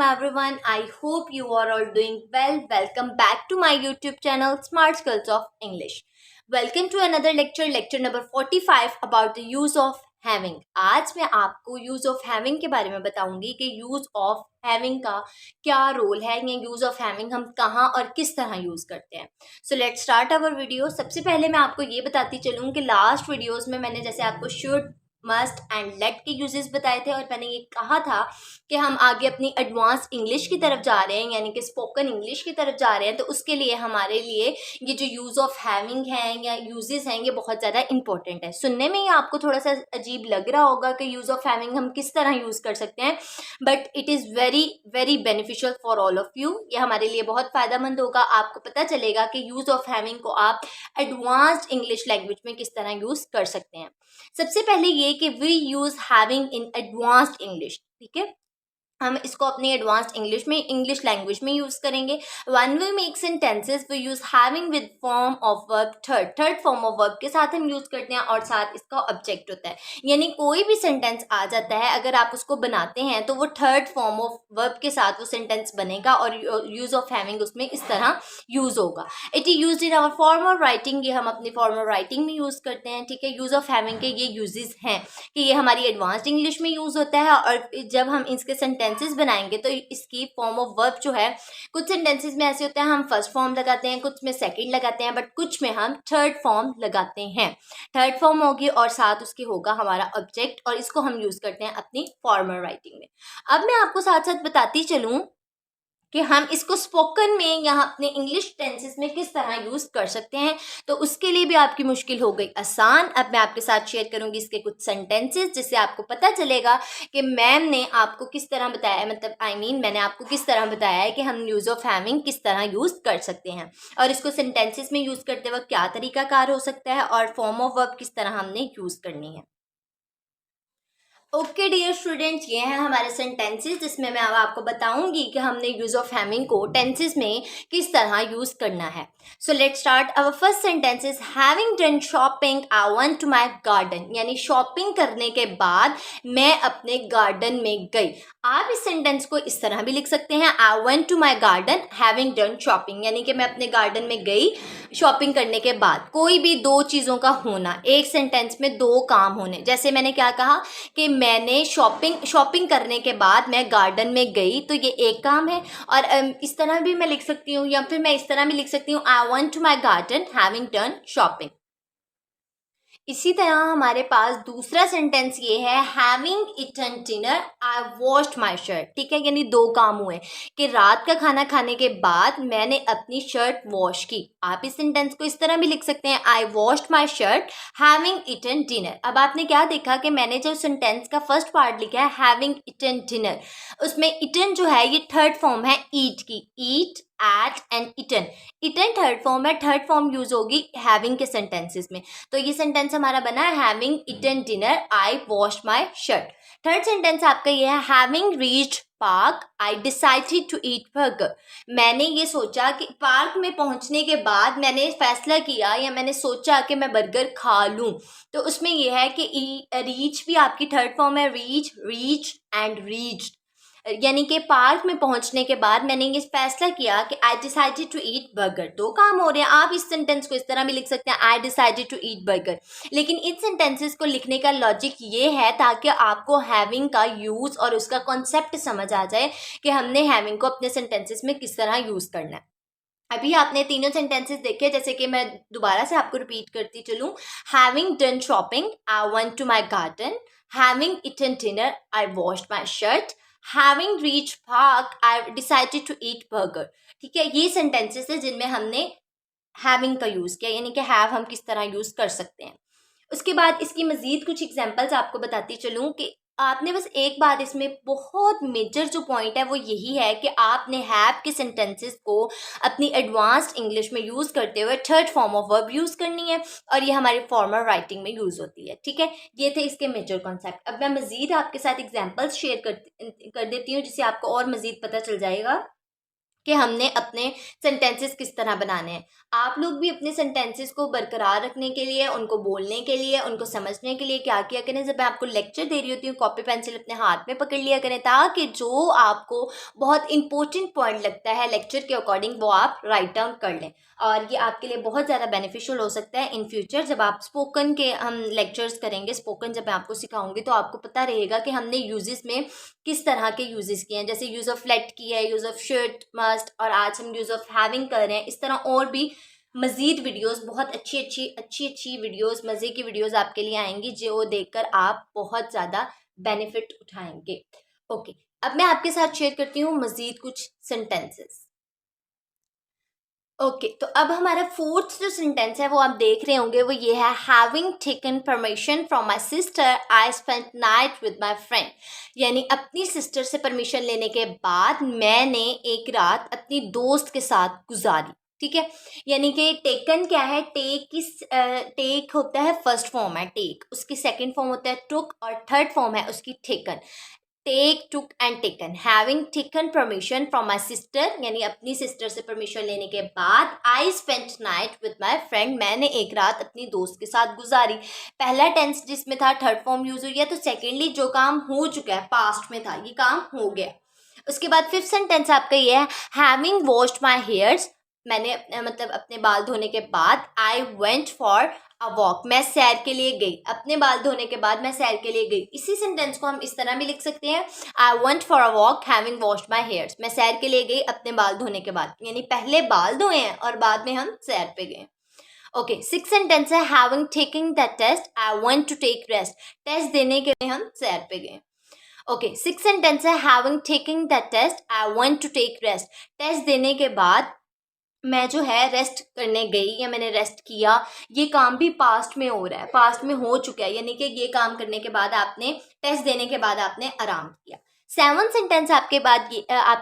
everyone. I hope you are all doing well. Welcome back to my YouTube channel Smart Skills of English. Welcome to another lecture number 45 about the use of having. आज मैं आपको use of having के बारे में बताऊंगी कि use of having का क्या रोल है या यूज ऑफ हैविंग हम कहाँ और किस तरह यूज करते हैं. सो लेट्स स्टार्ट अवर वीडियो. सबसे पहले मैं आपको ये बताती चलूँ कि लास्ट वीडियोस में मैंने जैसे आपको शुड, मस्ट एंड लेट के यूजेस बताए थे और मैंने ये कहा था कि हम आगे अपनी एडवांस इंग्लिश की तरफ जा रहे हैं, यानी कि स्पोकन इंग्लिश की तरफ जा रहे हैं, तो उसके लिए हमारे लिए ये जो यूज़ ऑफ हैविंग है या यूजेस हैं ये बहुत ज़्यादा इंपॉर्टेंट है. सुनने में ही आपको थोड़ा सा अजीब लग रहा होगा कि यूज़ ऑफ हैविंग हम किस तरह यूज़ कर सकते हैं, but it is very very beneficial for all of you. ये हमारे लिए बहुत फ़ायदेमंद होगा. आपको पता चलेगा कि यूज़ ऑफ हैविंग को आप एडवांस्ड इंग्लिश लैंग्वेज में किस तरह यूज़ कर सकते हैं. सबसे पहले ये कि we use having in advanced English. ठीक है, हम इसको अपनी एडवांस्ड इंग्लिश में, इंग्लिश लैंग्वेज में यूज करेंगे. One we make sentences we use having with form of verb. Third form of verb के साथ हम यूज करते हैं और साथ इसका ऑब्जेक्ट होता है. यानी कोई भी सेंटेंस आ जाता है, अगर आप उसको बनाते हैं तो वो थर्ड फॉर्म ऑफ वर्ब के साथ वो सेंटेंस बनेगा और यूज ऑफ हैविंग उसमें इस तरह यूज होगा. It is use in our formal writing. ये हम अपनी फॉर्मल राइटिंग में यूज करते हैं. ठीक है, यूज ऑफ हैविंग के ये यूजेस हैं कि ये हमारी एडवांस्ड इंग्लिश में यूज होता है और जब हम इसके सेंटेंसेस बनाएंगे तो इसकी फॉर्म ऑफ वर्ब जो है, कुछ सेंटेंसेस में ऐसे होता है हम फर्स्ट फॉर्म लगाते हैं, कुछ में सेकंड लगाते हैं, बट कुछ में हम थर्ड फॉर्म लगाते हैं. थर्ड फॉर्म होगी और साथ उसके होगा हमारा ऑब्जेक्ट और इसको हम यूज करते हैं अपनी फॉर्मल राइटिंग में. अब मैं आपको साथ साथ बताती चलूं कि हम इसको स्पोकन में या अपने इंग्लिश टेंसेस में किस तरह यूज़ कर सकते हैं, तो उसके लिए भी आपकी मुश्किल हो गई आसान. अब मैं आपके साथ शेयर करूंगी इसके कुछ सेंटेंसेस जिससे आपको पता चलेगा कि मैम ने आपको किस तरह बताया है, मतलब मैंने आपको किस तरह बताया है कि हम यूज़ ऑफ हैविंग किस तरह यूज़ कर सकते हैं और इसको सेंटेंसेस में यूज़ करते वक्त क्या तरीकाकार हो सकता है और फॉर्म ऑफ वर्ब किस तरह हमने यूज़ करनी है. ओके डियर स्टूडेंट्स, ये हैं हमारे सेंटेंसेस जिसमें मैं अब आपको बताऊंगी कि हमने यूज ऑफ हैविंग को टेंसेस में किस तरह यूज करना है. So let's start. Our first sentence is having done shopping I went to my garden. यानी शॉपिंग करने के बाद मैं अपने गार्डन में गई. आप इस सेंटेंस को इस तरह भी लिख सकते हैं, I went to my garden having done shopping. यानी कि मैं अपने गार्डन में गई शॉपिंग करने के बाद. कोई भी दो चीज़ों का होना, एक सेंटेंस में दो काम होने. जैसे मैंने क्या कहा कि मैंने शॉपिंग करने के बाद मैं गार्डन में गई, तो ये एक काम है. और इस तरह भी मैं लिख सकती हूँ या फिर मैं इस तरह भी लिख सकती हूँ, I went to my garden having done shopping. इसी तरह हमारे पास दूसरा सेंटेंस ये है, having eaten dinner I washed my shirt. ठीक है, यानी दो काम हुए कि रात का खाना खाने के बाद मैंने अपनी शर्ट वॉश की. आप इस सेंटेंस को इस तरह भी लिख सकते हैं, I washed my shirt having eaten dinner. अब आपने क्या देखा कि मैंने जो सेंटेंस का फर्स्ट पार्ट लिखा है हैविंग इटन डिनर, उसमें इटन जो है ये थर्ड फॉर्म है ईट की. Eat, ate and eaten. Eaten third form है, थर्ड फॉर्म यूज होगी हैविंग के सेंटेंसेस में. तो ये सेंटेंस हमारा बना है having eaten dinner I washed my shirt. Third sentence आपका ये है, having reached park I decided to eat burger. मैंने ये सोचा कि पार्क में पहुंचने के बाद मैंने फैसला किया या मैंने सोचा कि मैं बर्गर खा लूं. तो उसमें यह है कि रीच भी आपकी थर्ड फॉर्म है, रीच, रीच एंड रीच्ड. यानी कि पार्क में पहुंचने के बाद मैंने ये फैसला किया कि I decided to eat burger. दो काम हो रहे हैं. आप इस सेंटेंस को इस तरह भी लिख सकते हैं, I decided to eat burger. लेकिन इन सेंटेंसेस को लिखने का लॉजिक ये है ताकि आपको हैविंग का यूज और उसका कॉन्सेप्ट समझ आ जाए कि हमने हैविंग को अपने सेंटेंसेस में किस तरह यूज करना है. अभी आपने तीनों सेंटेंसेस देखे, जैसे कि मैं दोबारा से आपको रिपीट करती चलूँ. Having done shopping I went to my garden, having eaten dinner I washed my shirt, having reached park I decided to eat burger. ठीक है, ये सेंटेंसेस है जिनमें हमने having का यूज़ किया, यानी कि have हम किस तरह यूज़ कर सकते हैं. उसके बाद इसकी मज़ीद कुछ एग्जांपल्स आपको बताती चलूँ कि आपने बस एक बात इसमें बहुत मेजर जो पॉइंट है वो यही है कि आपने हैव के सेंटेंसेस को अपनी एडवांस्ड इंग्लिश में यूज़ करते हुए third form of verb use करनी है और ये हमारी फॉर्मल राइटिंग में यूज़ होती है. ठीक है, ये थे इसके मेजर कॉन्सेप्ट. अब मैं मज़ीद आपके साथ एग्जाम्पल्स शेयर कर देती हूँ जिससे आपको और मज़ीद पता चल जाएगा कि हमने अपने सेंटेंसेस किस तरह बनाने हैं। आप लोग भी अपने सेंटेंसेस को बरकरार रखने के लिए, उनको बोलने के लिए, उनको समझने के लिए क्या किया करें, जब मैं आपको लेक्चर दे रही होती हूँ कॉपी पेंसिल अपने हाथ में पकड़ लिया करें, ताकि जो आपको बहुत इंपॉर्टेंट पॉइंट लगता है लेक्चर के अकॉर्डिंग वो आप राइट डाउन कर लें। और ये आपके लिए बहुत ज़्यादा बेनिफिशियल हो सकता है इन फ्यूचर। जब आप स्पोकन के हम लेक्चर्स करेंगे, स्पोकन जब मैं आपको सिखाऊंगी तो आपको पता रहेगा कि हमने यूजेस में किस तरह के यूजेस किए हैं। जैसे यूज़ ऑफ लेट की है, यूज़ ऑफ शुड, मस्ट, और आज हम यूज़ ऑफ हैविंग कर रहे हैं। इस तरह और भी मज़ीद वीडियोस, बहुत अच्छी वीडियोस, मज़े की वीडियोस आपके लिए आएंगी जो देखकर आप बहुत ज़्यादा बेनिफिट उठाएंगे। ओके, अब मैं आपके साथ शेयर करती हूँ मज़ीद कुछ सेंटेंसेस। ओके, तो अब हमारा फोर्थ जो सेंटेंस है वो आप देख रहे होंगे, वो ये है having taken permission from my sister I spent night with my friend. यानी अपनी सिस्टर से परमिशन लेने के बाद मैंने एक रात अपनी दोस्त के साथ गुजारी। ठीक है, यानी कि टेकन क्या है, टेक होता है फर्स्ट फॉर्म है टेक, उसकी सेकंड फॉर्म होता है टुक, और थर्ड फॉर्म है उसकी taken. Take, took and taken. Having taken permission from my sister, यानी अपनी सिस्टर से परमिशन लेने के बाद I spent night with my friend, मैंने एक रात अपनी दोस्त के साथ गुजारी। पहला टेंस जिसमें था थर्ड फॉर्म यूज हुई है, तो सेकेंडली जो काम हो चुका है पास्ट में था, ये काम हो गया। उसके बाद फिफ्थ सेंटेंस आपका ये है हैविंग वॉश्ड माई हेयर्स, मैंने मतलब अपने बाल धोने के बाद I went for a walk, मैं सैर के लिए गई। अपने बाल धोने के बाद मैं सैर के लिए गई। इसी सेंटेंस को हम इस तरह भी लिख सकते हैं, I went for a walk having washed my hairs, मैं सैर के लिए गई अपने बाल धोने के बाद, यानी पहले बाल धोए हैं और बाद में हम सैर पे गए। ओके, सिक्स सेंटेंस है having taking the test I went to take rest, test देने के लिए हम सैर पे गए। ओके, सिक्स सेंटेंस है having taking the test I went to take rest, test देने के बाद मैं जो है रेस्ट करने गई या मैंने रेस्ट किया। ये काम भी पास्ट में हो रहा है, पास्ट में हो चुका है, यानी कि ये काम करने के बाद आपने, टेस्ट देने के बाद आपने आराम किया। सेवन सेंटेंस आपके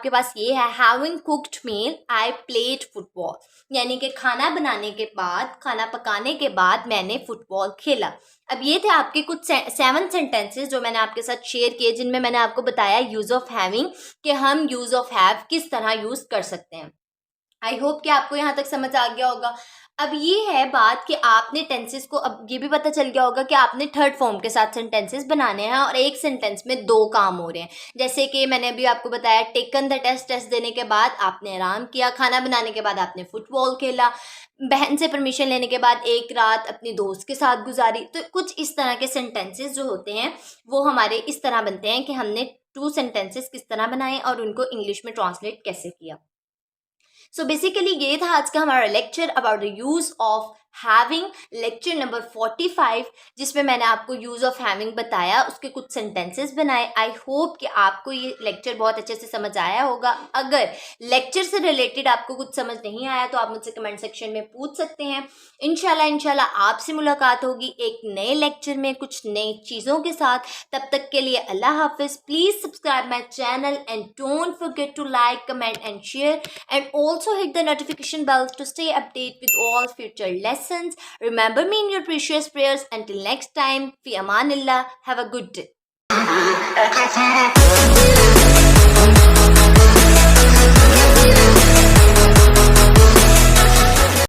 पास ये है having cooked meal I played football, यानी कि खाना बनाने के बाद, खाना पकाने के बाद मैंने फुटबॉल खेला। अब ये थे आपके कुछ 7 सेंटेंसेस जो मैंने आपके साथ शेयर किए, जिनमें मैंने आपको बताया यूज़ ऑफ हैविंग, कि हम यूज़ ऑफ हैव किस तरह यूज़ कर सकते हैं। आई होप कि आपको यहाँ तक समझ आ गया होगा। अब ये है बात कि आपने टेंसेस को, अब ये भी पता चल गया होगा कि आपने थर्ड फॉर्म के साथ सेंटेंसेस बनाने हैं और एक सेंटेंस में 2 काम हो रहे हैं। जैसे कि मैंने अभी आपको बताया टेकन द टेस्ट, टेस्ट देने के बाद आपने आराम किया, खाना बनाने के बाद आपने फुटबॉल खेला, बहन से परमिशन लेने के बाद एक रात अपनी दोस्त के साथ गुजारी। तो कुछ इस तरह के सेंटेंसेस जो होते हैं वो हमारे इस तरह बनते हैं कि हमने 2 सेंटेंसेस किस तरह बनाए और उनको इंग्लिश में ट्रांसलेट कैसे किया। सो बेसिकली ये था आज का हमारा lecture about the use of having, lecture number 45, जिसमें मैंने आपको यूज़ ऑफ हैविंग बताया, उसके कुछ सेंटेंसेस बनाए। आई होप कि आपको ये लेक्चर बहुत अच्छे से समझ आया होगा। अगर लेक्चर से रिलेटेड आपको कुछ समझ नहीं आया तो आप मुझसे कमेंट सेक्शन में पूछ सकते हैं। इंशाल्लाह आपसे मुलाकात होगी एक नए लेक्चर में कुछ नई चीज़ों के साथ। तब तक के लिए अल्लाह हाफिज़। Please subscribe my channel and don't forget to like, comment and share, and also hit the notification bell to stay updated with all future lessons. Remember me in your precious prayers. Until next time, fi amanillah. Have a good day.